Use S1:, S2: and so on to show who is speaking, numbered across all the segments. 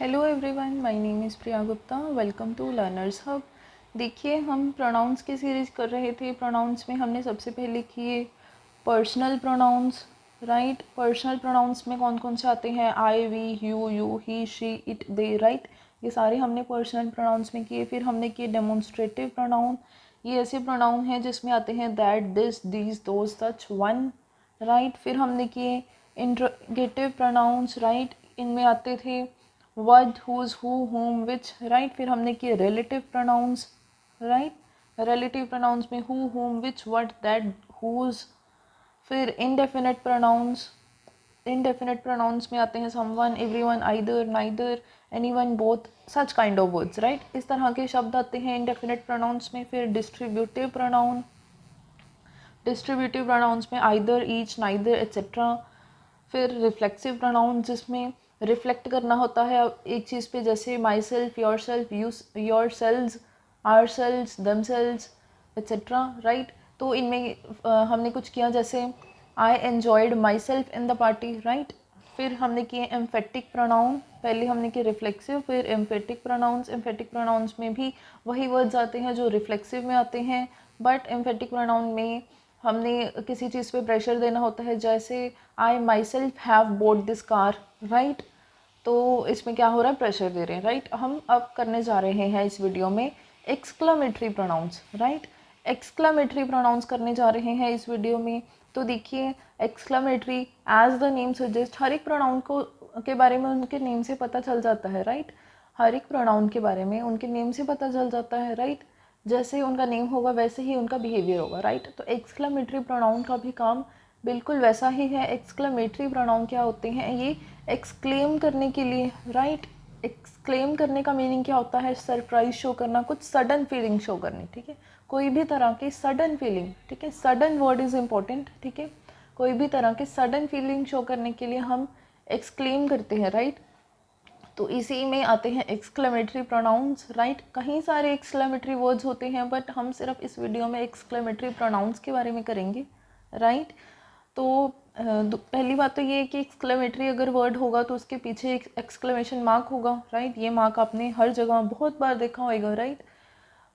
S1: Hello everyone, my name is Priya Gupta. Welcome to learners hub. देखिए, हम pronounce की series कर रहे थे। प्रोनाउंस में हमने सबसे पहले किए personal pronouns, right. Personal pronouns में कौन कौन से आते हैं? I, we, you, he, she, it, they, right. ये सारे हमने पर्सनल प्रोनाउंस में किए। फिर हमने किए डेमोन्स्ट्रेटिव प्रोनाउन। ये ऐसे प्रोनाउन हैं जिसमें आते हैं that, this, these, those, such, one, right. फिर हमने किए इंट्रोगेटिव प्रोनाउंस, राइट। इनमें आते थे what, whose, who, whom, which, right। फिर हमने किए relative pronouns, right. Relative pronouns में who, whom, which, what, that, whose। फिर इंडेफिनिट प्रोनाउंस। इंडेफिनिट प्रोनाउंस में आते हैं someone, everyone, either, neither, anyone, both, such kind of words, right। इस तरह के शब्द आते हैं इंडेफिनिट प्रोनाउंस में। फिर डिस्ट्रीब्यूटिव प्रोनाउन। डिस्ट्रीब्यूटिव प्रोनाउंस में आइदर, ईच, नाइदर, एट्सेट्रा। फिर रिफ्लेक्सिव प्रोनाउन जिसमें रिफ्लेक्ट करना होता है एक चीज़ पे, जैसे myself, yourself, yourselves, ourselves, themselves, etcetera, right. तो इनमें हमने कुछ किया, जैसे I enjoyed myself in the party, right. फिर हमने किए एम्फेटिक प्रोनाउन। पहले हमने किए रिफ्लेक्सिव, फिर एम्फेटिक प्रोनाउंस। एम्फेटिक प्रोनाउंस में भी वही वर्ड्स आते हैं जो रिफ्लेक्सिव में आते हैं, बट एम्फेटिक प्रोनाउन में हमने किसी चीज़ पे प्रेशर देना होता है, जैसे I myself have bought this car, right. तो इसमें क्या हो रहा है? प्रेशर दे रहे हैं, राइट। हम अब करने जा रहे हैं इस वीडियो में exclamatory pronouns, right. Exclamatory pronouns करने जा रहे हैं इस वीडियो में। तो देखिए, exclamatory as the name suggest, हर एक प्रोनाउन को के बारे में उनके नेम से पता चल जाता है, राइट। हर एक प्रोनाउन के बारे में उनके नेम से पता चल जाता है, राइट। जैसे उनका नेम होगा वैसे ही उनका बिहेवियर होगा, राइट। तो एक्सक्लामेटरी प्रोनाउन का भी काम बिल्कुल वैसा ही है। एक्सक्लेमेटरी प्रोनाउन क्या होते हैं? ये एक्सक्लेम करने के लिए, राइट। एक्सक्लेम करने का मीनिंग क्या होता है? सरप्राइज शो करना, कुछ सडन फीलिंग शो करनी, ठीक है। कोई भी तरह की सडन फीलिंग, ठीक है। सडन वर्ड इज़ इम्पोर्टेंट, ठीक है। कोई भी तरह की सडन फीलिंग शो करने के लिए हम एक्सक्लेम करते हैं, राइट। तो इसी में आते हैं एक्सक्लेमेटरी प्रोनाउंस, राइट। कहीं सारे एक्सक्लेमेटरी वर्ड्स होते हैं, बट हम सिर्फ इस वीडियो में एक्सक्लेमेटरी प्रोनाउंस के बारे में करेंगे, राइट। तो पहली बात तो ये है कि एक्सक्लेमेटरी अगर वर्ड होगा तो उसके पीछे एक एक्सक्लेमेशन मार्क होगा, राइट। ये मार्क आपने हर जगह बहुत बार देखा होगा, राइट।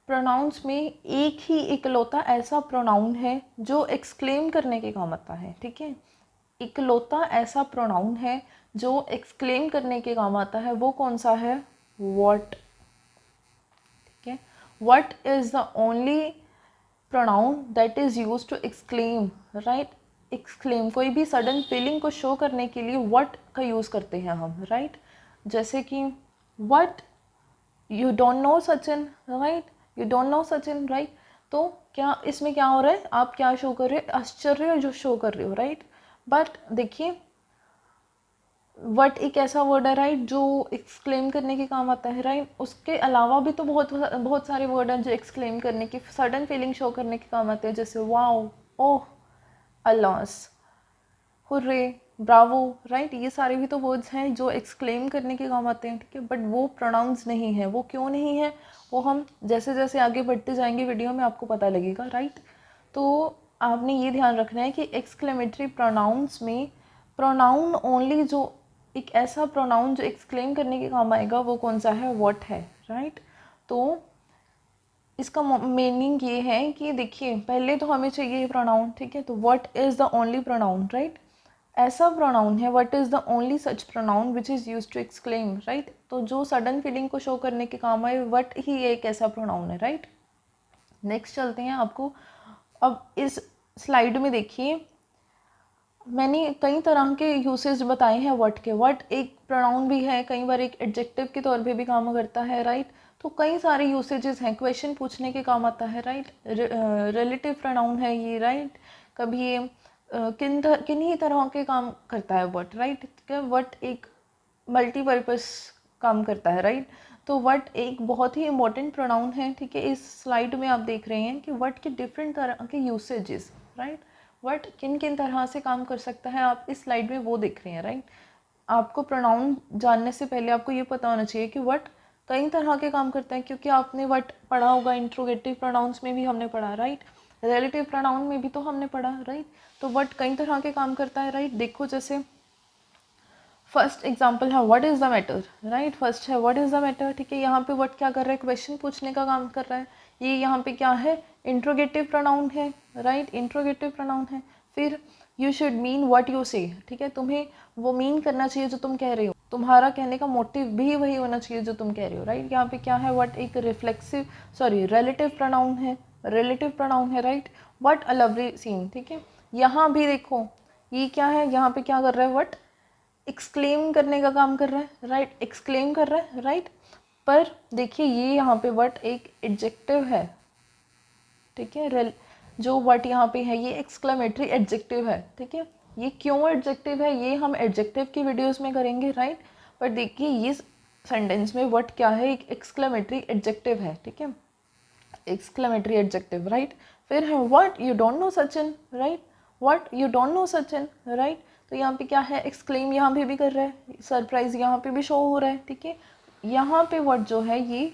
S1: प्रोनाउंस में एक ही इकलौता ऐसा प्रोनाउन है जो एक्सक्लेम करने के काम आता है, ठीक है। इकलौता ऐसा प्रोनाउन है जो एक्सक्लेम करने के काम आता है, वो कौन सा है? व्हाट, ठीक है। What is the only pronoun that is use to exclaim, right. Exclaim, कोई भी सडन फीलिंग को शो करने के लिए व्हाट का यूज करते हैं हम, राइट। जैसे कि what, you don't know Sachin, right. You don't know Sachin, right. तो क्या इसमें क्या हो रहा है? आप क्या शो कर रहे हो? आश्चर्य जो शो कर रहे हो, राइट। बट देखिए, वट एक ऐसा वर्ड है, राइट, जो एक्सक्लेम करने के काम आता है, राइट। उसके अलावा भी तो बहुत बहुत सारे वर्ड हैं जो एक्सक्लेम करने की, सडन फीलिंग शो करने के काम आते हैं, जैसे वाओ, ओह, अलास, हुर्रे, ब्रावो, राइट। ये सारे भी तो वर्ड्स हैं जो एक्सक्लेम करने के काम आते हैं, ठीक है। बट वो प्रोनाउंस नहीं है। वो क्यों नहीं है? वो हम जैसे जैसे आगे बढ़ते जाएंगे वीडियो में आपको पता लगेगा, राइट। तो आपने ये ध्यान रखना है कि एक्सक्लेमेटरी प्रोनाउंस में प्रोनाउन ओनली जो एक ऐसा प्रोनाउन जो एक्सक्लेम करने के काम आएगा वो कौन सा है? व्हाट है, राइट। तो इसका मीनिंग ये है कि देखिए, पहले तो हमें चाहिए प्रोनाउन, ठीक है। तो what is the only pronoun, right. ऐसा प्रोनाउन है, what is the only such pronoun which is use to exclaim, right. तो जो सडन फीलिंग को शो करने के काम आए, व्हाट ही एक ऐसा प्रोनाउन है, राइट। नेक्स्ट चलते हैं आपको। अब इस स्लाइड में देखिए, मैंने कई तरह के यूसेज बताए हैं वर्ड के। वर्ड एक प्रोनाउन भी है, कई बार एक एडजेक्टिव के तौर पे भी काम करता है, राइट। तो कई सारे यूसेजेस हैं, क्वेश्चन पूछने के काम आता है, राइट। रिलेटिव प्रोनाउन है ये, राइट। कभी ये किन ही तरह के काम करता है वर्ड, राइट। वर्ड एक मल्टीपर्पज़ काम करता है, राइट। तो वर्ड एक बहुत ही इम्पोर्टेंट प्रोनाउन है, ठीक है। इस स्लाइड में आप देख रहे हैं कि वर्ड के डिफरेंट तरह के यूसेजेस, राइट। वर्ड किन किन तरह से काम कर सकता है, आप इस स्लाइड में वो देख रहे हैं, राइट। आपको प्रोनाउन जानने से पहले आपको ये पता होना चाहिए कि वर्ड कई तरह के काम करते हैं, क्योंकि आपने वर्ड पढ़ा होगा, इंट्रोगेटिव प्रोनाउंस में भी हमने पढ़ा, राइट। रिलेटिव प्रोनाउन में भी तो हमने पढ़ा, राइट। तो वर्ड कई तरह के काम करता है, राइट। देखो, जैसे फर्स्ट एग्जाम्पल है what is the matter, right. First है व्हाट इज़ द मैटर, ठीक है। यहाँ पे व्हाट क्या कर रहा है, क्वेश्चन पूछने का काम कर रहा है। ये यहाँ पे क्या है, इंट्रोगेटिव प्रोनाउन है, राइट, इंट्रोगेटिव प्रोनाउन है। फिर you should mean what you से, ठीक है। तुम्हें वो मीन करना चाहिए जो तुम कह रहे हो, तुम्हारा कहने का मोटिव भी वही होना चाहिए जो तुम कह रहे हो, राइट। यहाँ पे क्या है, व्हाट एक रिफ्लेक्सिव रिलेटिव प्रोनाउन है, रिलेटिव प्रोनाउन है, right. What a lovely scene, ठीक है। यहाँ भी देखो ये क्या है, यहाँ पे क्या कर रहा है, व्हाट एक्सक्लेम करने का काम कर रहा है, राइट, एक्सक्लेम कर रहा है, राइट। पर देखिए ये यहाँ पे व्हाट एक एडजेक्टिव है, ठीक है। जो व्हाट यहाँ पे है ये एक्सक्लेमेटरी एडजेक्टिव है, ठीक है। ये क्यों एडजेक्टिव है ये हम एडजेक्टिव की वीडियोस में करेंगे, राइट। पर देखिए ये सेंटेंस में व्हाट क्या है, एक एक्सक्लेमेटरी एडजेक्टिव है, ठीक है, एक्सक्लेमेटरी एडजेक्टिव, राइट। फिर है what you don't know Sachin, right, what you don't know Sachin, right. तो यहाँ पे क्या है, एक्सक्लेम यहाँ पे भी कर रहा है, सरप्राइज यहाँ पे भी शो हो रहा है, ठीक है। यहाँ पे व्हाट जो है ये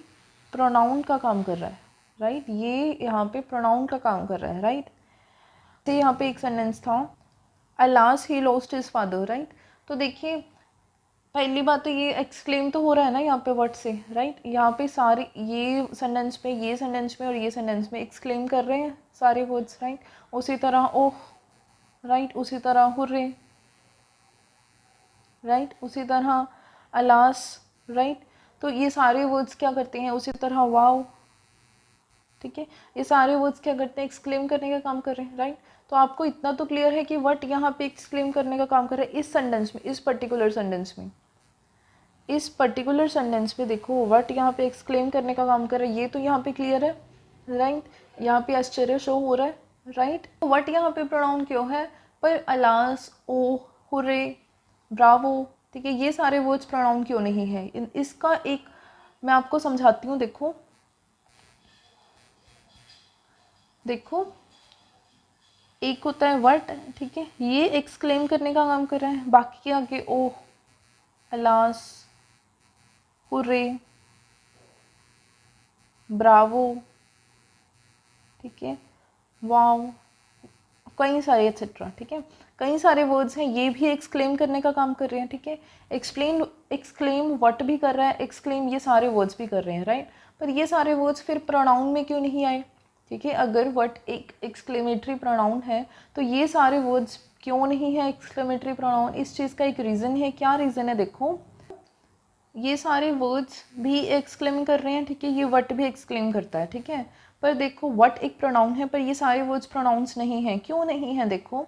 S1: प्रोनाउन का काम कर रहा है, राइट, ये यहाँ पे प्रोनाउन का काम कर रहा है, राइट। तो यहाँ पे एक सेंटेंस था alas he lost his father, right. तो देखिए पहली बात तो ये एक्सक्लेम तो हो रहा है ना यहाँ पे वर्ड से, राइट। यहाँ पे सारे ये सेंटेंस में, ये सेंटेंस में और ये सेंटेंस में एक्सक्लेम कर रहे हैं सारे वर्ड्स, राइट। उसी तरह ओह, राइट, उसी तरह हुर्रे, राइट, उसी तरह अलास, राइट। तो ये सारे वर्ड्स क्या करते हैं, उसी तरह वाओ, ठीक है। ये सारे वर्ड्स क्या करते हैं, एक्सक्लेम करने का काम कर रहे हैं, राइट। तो आपको इतना तो क्लियर है कि व्हाट यहाँ पे एक्सक्लेम करने का काम कर रहा है इस सेंटेंस में, इस पर्टिकुलर सेंटेंस में, इस पर्टिकुलर सेंटेंस में देखो व्हाट यहाँ पे एक्सक्लेम करने का काम कर रहा है, ये तो यहाँ पे क्लियर है, राइट। यहाँ पे आश्चर्य शो हो रहा है, राइट। तो व्हाट यहाँ पे प्रोनाउन क्यों है, पर अलास, ओ, हुर्रे, ब्रावो, ठीक है, ये सारे वर्ड्स प्रोनाउन क्यों नहीं है, इसका एक मैं आपको समझाती हूँ। देखो देखो एक होता है व्हाट, ठीक है, ये एक्सक्लेम करने का काम कर रहा है, बाकी के आगे ओह, अलास, हुर्रे, ब्रावो, ठीक है, वाओ, कई सारे एक्सेट्रा, ठीक है, कई सारे वर्ड्स हैं, ये भी एक्सक्लेम करने का काम कर रहे हैं, ठीक है। एक्सप्लेन, एक्सक्लेम व्हाट भी कर रहा है, एक्सक्लेम ये सारे वर्ड्स भी कर रहे हैं, राइट। पर ये सारे वर्ड्स फिर प्रोनाउन में क्यों नहीं आए, ठीक है। अगर व्हाट एक एक्सक्लेमेटरी प्रोनाउन है तो ये सारे वर्ड्स क्यों नहीं है एक्सक्लेमेटरी प्रोनाउन, इस चीज़ का एक रीज़न है। क्या रीज़न है, देखो ये सारे वर्ड्स भी एक्सक्लेम कर रहे हैं, ठीक है, ये व्हाट भी एक्सक्लेम करता है, ठीक है। पर देखो व्हाट एक प्रोनाउन है पर ये सारे वर्ड्स प्रोनाउंस नहीं हैं, क्यों नहीं है, देखो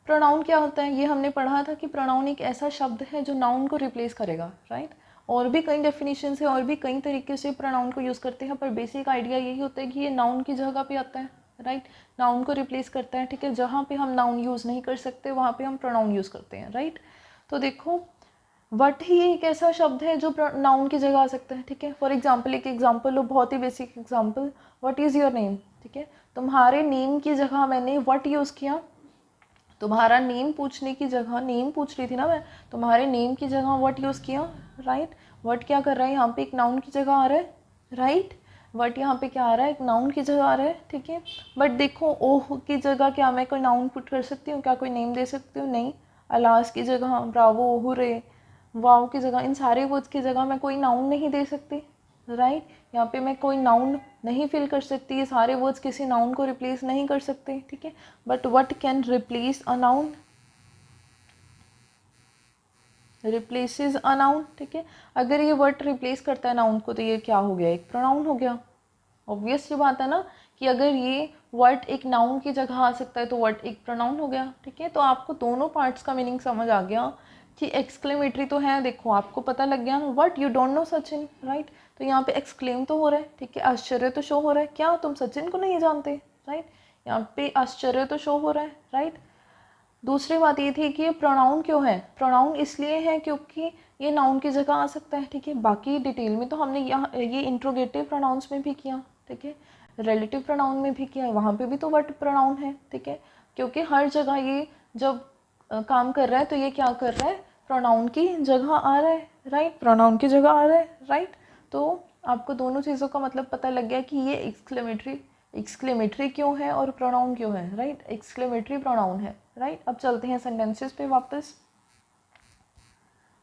S1: प्रोनाउन क्या होता है, ये हमने पढ़ा था कि प्रोनाउन एक ऐसा शब्द है जो नाउन को रिप्लेस करेगा, राइट। और भी कई डेफिनेशन है और भी कई तरीके से प्रोनाउन को यूज़ करते हैं, पर बेसिक आइडिया यही होता है कि ये नाउन की जगह पे आता है, राइट, नाउन को रिप्लेस करता है, ठीक है। जहाँ पे हम नाउन यूज़ नहीं कर सकते वहाँ पे हम प्रोनाउन यूज़ करते हैं, राइट। तो देखो वट ही एक ऐसा शब्द है जो नाउन की जगह आ सकता है, ठीक है। फॉर एग्जाम्पल एक एग्जाम्पल लो, बहुत ही basic example, what is your name, ठीक है। तुम्हारे नेम की जगह मैंने व्हाट यूज़ किया, तुम्हारा नेम पूछने की जगह, नेम पूछ रही थी ना मैं, तुम्हारे नेम की जगह व्हाट यूज़ किया, राइट। व्हाट क्या कर रहा है यहाँ पे, एक नाउन की जगह आ रहा है, राइट। व्हाट यहाँ पे क्या आ रहा है, एक नाउन की जगह आ रहा है, ठीक है। बट देखो ओह की जगह क्या मैं कोई नाउन पुट कर सकती हूँ, क्या कोई नेम दे सकती हूँ, नहीं। अलास की जगह ब्रावो, हुर्रे, वाव की जगह, इन सारे वर्ड्स की जगह मैं कोई नाउन नहीं दे सकती, राइट। यहाँ पे मैं कोई नाउन नहीं फिल कर सकती, ये सारे वर्ड्स किसी नाउन को रिप्लेस नहीं कर सकते, ठीक है। But what can replace a noun, replaces a noun, ठीक है। अगर ये वर्ड रिप्लेस करता है नाउन को तो ये क्या हो गया, एक प्रोनाउन हो गया। ऑब्वियस सी बात है ना कि अगर ये वर्ड एक नाउन की जगह आ सकता है तो वर्ड एक प्रोनाउन हो गया, ठीक है। तो आपको दोनों पार्ट्स का मीनिंग समझ आ गया कि एक्सक्लेमेटरी तो है, देखो आपको पता लग गया what you don't know Sachin, right. तो यहाँ पे एक्सक्लेम तो हो रहा है, ठीक है, आश्चर्य तो शो हो रहा है, क्या तुम सचिन को नहीं जानते, राइट। यहाँ पे आश्चर्य तो शो हो रहा है, राइट। दूसरी बात ये थी कि ये प्रोनाउन क्यों है, प्रोनाउन इसलिए है क्योंकि ये नाउन की जगह आ सकता है, ठीक है। बाकी डिटेल में तो हमने यहाँ ये इंट्रोगेटिव प्रोनाउंस में भी किया, ठीक है, रिलेटिव प्रोनाउन में भी किया, वहाँ पे भी तो व्हाट प्रोनाउन है, ठीक है। क्योंकि हर जगह ये जब काम कर रहा है तो ये क्या कर रहा है, प्रोनाउन की जगह आ रहा है, राइट, प्रोनाउन की जगह आ रहा है, राइट। तो आपको दोनों चीज़ों का मतलब पता लग गया कि ये एक्सक्लेमेटरी क्यों है और प्रोनाउन क्यों है, राइट, एक्सक्लेमेटरी प्रोनाउन है, राइट। अब चलते हैं सेंटेंसेस पे वापस।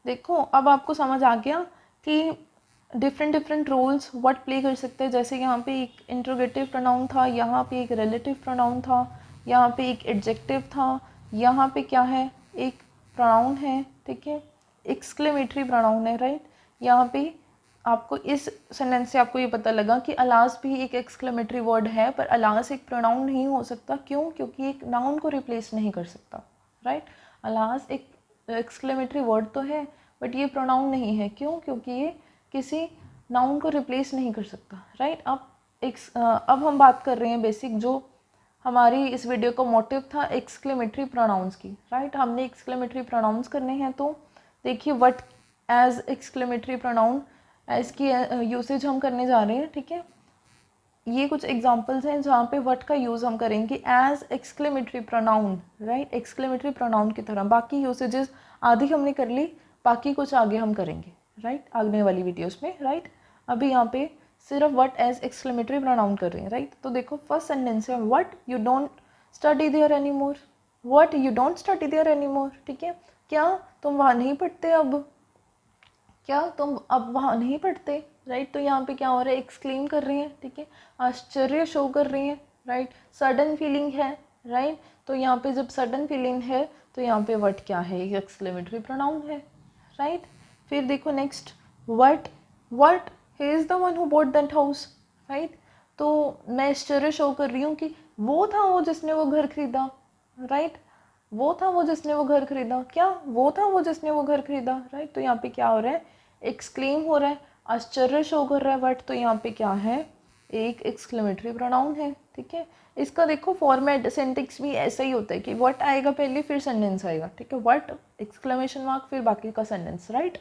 S1: देखो अब आपको समझ आ गया कि डिफरेंट रोल्स व्हाट प्ले कर सकते हैं। जैसे यहाँ पे एक इंट्रोगेटिव प्रोनाउन था, यहाँ पे एक रिलेटिव प्रोनाउन था, यहाँ पे एक एडजेक्टिव था, यहाँ पे क्या है, एक प्रोनाउन है, ठीक है, एक्सक्लेमेटरी प्रोनाउन है, राइट। यहाँ पे आपको इस सेंटेंस से आपको ये पता लगा कि अलास भी एक एक्सक्लेमेटरी वर्ड है, पर अलास एक प्रोनाउन नहीं हो सकता। क्यों? क्योंकि एक नाउन को रिप्लेस नहीं कर सकता, राइट। अलास एक एक्सक्लेमेटरी वर्ड तो है बट ये प्रोनाउन नहीं है। क्यों? क्योंकि ये किसी नाउन को रिप्लेस नहीं कर सकता, राइट। अब हम बात कर रहे हैं बेसिक, जो हमारी इस वीडियो का मोटिव था एक्सक्लेमेटरी प्रोनाउंस की, राइट। हमने एक्सक्लेमेटरी प्रोनाउंस करने हैं, तो देखिए व्हाट एज एक्सक्लेमेटरी प्रोनाउन, इसकी यूसेज हम करने जा रहे हैं, ठीक है। ये कुछ एग्जांपल्स हैं जहाँ पे व्हाट का यूज़ हम करेंगे as exclamatory pronoun, right, exclamatory pronoun की तरह। बाकी यूसेजेस आधी हमने कर ली, बाकी कुछ आगे हम करेंगे, राइट, आगने वाली वीडियोस में, राइट। अभी यहाँ पे सिर्फ व्हाट एज एक्सक्लेमेटरी प्रोनाउन कर रहे हैं, राइट। तो देखो फर्स्ट सेंटेंस है what you don't study there any more, what you don't study there any more, ठीक है। क्या तुम वहाँ नहीं पढ़ते अब, क्या तुम अब वहाँ नहीं पढ़ते, राइट। तो यहाँ पे क्या हो रहा है, एक्सक्लेम कर रहे हैं, ठीक है, आश्चर्य शो कर रहे हैं, राइट। सडन फीलिंग है, राइट। तो यहाँ पे जब सडन फीलिंग है तो यहाँ पे व्हाट क्या है, एक एक्सक्लेमेटरी प्रोनाउन है, राइट। फिर देखो next, what he is the one who bought that house, right. तो मैं आश्चर्य शो कर रही हूँ कि वो था वो जिसने वो घर खरीदा, राइट। वो था वो जिसने वो घर खरीदा, क्या वो था वो जिसने वो घर खरीदा, राइट। तो यहाँ पे क्या हो रहा है, एक्सक्लेम हो रहा है, आश्चर्य शो कर रहा है बट, तो यहाँ पे क्या है, एक एक्सक्लेमेटरी प्रोनाउन है, ठीक है। इसका देखो फॉर्मेट सिंटेक्स भी ऐसा ही होता है कि व्हाट आएगा पहले फिर सेंटेंस आएगा, ठीक है, व्हाट एक्सक्लेमेशन मार्क फिर बाकी का सेंटेंस, राइट।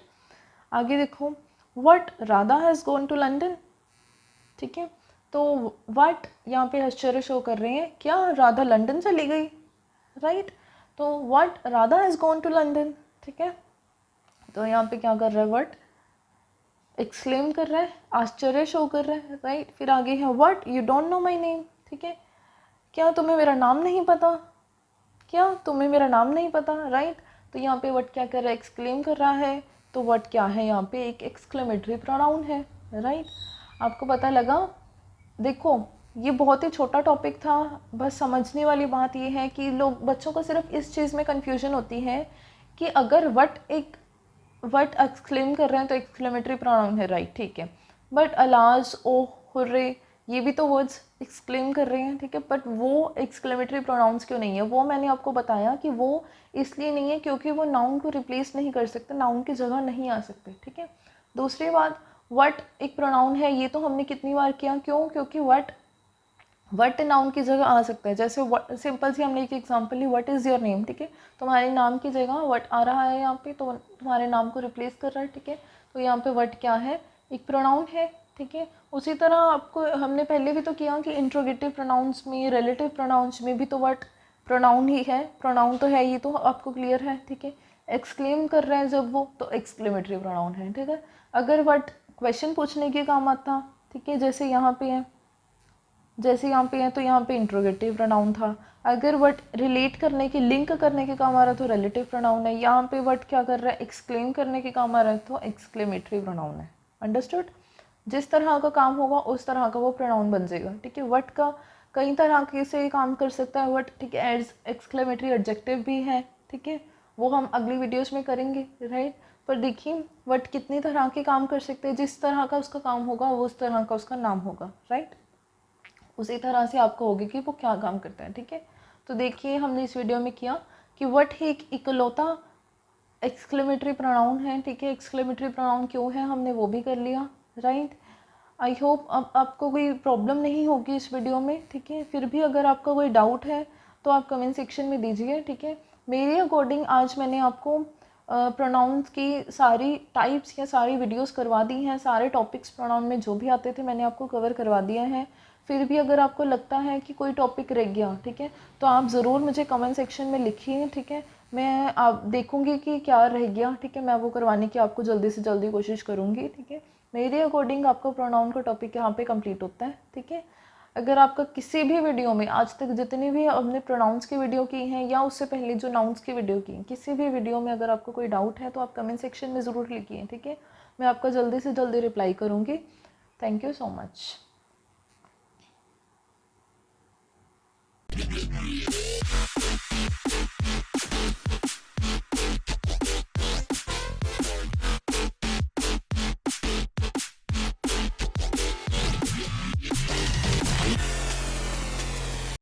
S1: आगे देखो, what Radha has gone to London, ठीक है। तो व्हाट यहाँ पे आश्चर्य शो कर रहे हैं, क्या राधा लंदन चली गई, राइट। तो what Radha has gone to London, ठीक है। तो यहाँ पे क्या कर रहा है, व्हाट एक्सक्लेम कर रहा है, आश्चर्य शो कर रहा है, राइट। फिर आगे है what you don't know my name, ठीक है, क्या तुम्हें मेरा नाम नहीं पता, क्या तुम्हें मेरा नाम नहीं पता, राइट। तो यहाँ पे व्हाट क्या कर रहा है, एक्सक्लेम कर रहा है। तो व्हाट क्या है, यहाँ पे एक एक्सक्लेमेटरी प्रोनाउन है, राइट। आपको पता लगा। देखो ये बहुत ही छोटा टॉपिक था, बस समझने वाली बात ये है कि लोग बच्चों को सिर्फ इस चीज़ में कन्फ्यूजन होती है कि अगर व्हाट एक्सक्लेम कर रहे हैं तो एक्सक्लेमेटरी प्रोनाउन है, राइट, ठीक है। बट अलाज, ओ, हुर्रे, ये भी तो वर्ड्स एक्सक्लेम कर रहे हैं, ठीक है, बट वो एक्सक्लेमेटरी प्रोनाउंस क्यों नहीं है, वो मैंने आपको बताया कि वो इसलिए नहीं है क्योंकि वो नाउन को रिप्लेस नहीं कर सकते, नाउन की जगह नहीं आ सकते, ठीक है। दूसरी बात, व्हाट एक प्रोनाउन है, ये तो हमने कितनी बार किया, क्यों, क्योंकि व्हाट नाउन की जगह आ सकता है। जैसे सिंपल सी हमने एक एग्जांपल ली, व्हाट इज़ योर नेम, ठीक है, तुम्हारे नाम की जगह व्हाट आ रहा है यहाँ पे, तो तुम्हारे नाम को रिप्लेस कर रहा है, ठीक है। तो यहाँ पे व्हाट क्या है, एक प्रोनाउन है, ठीक है। उसी तरह आपको हमने पहले भी तो किया कि इंट्रोगेटिव प्रोनाउंस में, रिलेटिव प्रोनाउंस में भी तो व्हाट प्रोनाउन ही है, प्रोनाउन तो है, ये तो आपको क्लियर है, ठीक है। एक्सक्लेम कर रहे हैं जब वो, तो एक्सक्लेमेटरी प्रोनाउन है, ठीक है। अगर व्हाट क्वेश्चन पूछने के काम आता, ठीक है, जैसे यहाँ पे है, तो यहाँ पे इंट्रोगेटिव प्रोनाउन था। अगर व्हाट रिलेट करने के, लिंक करने के काम आ रहा है तो रिलेटिव प्रोनाउन है। यहाँ पे व्हाट क्या कर रहा है, एक्सक्लेम करने के काम आ रहा है तो एक्सक्लेमेटरी प्रोनाउन है। अंडरस्टूड। जिस तरह का काम होगा उस तरह का वो प्रोनाउन बन जाएगा, ठीक है। व्हाट का कई तरह के से काम कर सकता है व्हाट, ठीक है, एज एक्सक्लेमेटरी एडजेक्टिव भी है, ठीक है, वो हम अगली वीडियोस में करेंगे, राइट। पर देखिए व्हाट कितनी तरह के काम कर सकते हैं, जिस तरह का उसका काम होगा वो उस तरह का उसका नाम होगा, राइट। उसी तरह से आपको होगी कि वो क्या काम करता है, ठीक है। तो देखिए हमने इस वीडियो में किया कि व्हाट ही एक इकलौता एक्सक्लेमेटरी प्रोनाउन है, ठीक है। एक्सक्लेमेटरी प्रोनाउन क्यों है हमने वो भी कर लिया, राइट। आई होप अब आपको कोई प्रॉब्लम नहीं होगी इस वीडियो में, ठीक है। फिर भी अगर आपका कोई डाउट है तो आप कमेंट सेक्शन में दीजिए, ठीक है। मेरे अकॉर्डिंग आज मैंने आपको प्रोनाउंस की सारी टाइप्स या सारी वीडियोस करवा दी हैं, सारे टॉपिक्स प्रोनाउन में जो भी आते थे मैंने आपको कवर करवा दिए हैं। फिर भी अगर आपको लगता है कि कोई टॉपिक रह गया, ठीक है, तो आप ज़रूर मुझे कमेंट सेक्शन में लिखिए, ठीक है। मैं आप देखूंगी कि क्या रह गया, ठीक है, मैं वो करवाने की आपको जल्दी से जल्दी कोशिश करूँगी, ठीक है। मेरे अकॉर्डिंग आपका प्रोनाउन का टॉपिक यहाँ पे कंप्लीट होता है, ठीक है। अगर आपका किसी भी वीडियो में आज तक जितनी भी हमने प्रोनाउंस की वीडियो की हैं या उससे पहले जो नाउन्स की वीडियो की, किसी भी वीडियो में अगर आपको कोई डाउट है तो आप कमेंट सेक्शन में ज़रूर लिखिए, ठीक है। मैं आपका जल्दी से जल्दी रिप्लाई करूँगी। Thank you so much.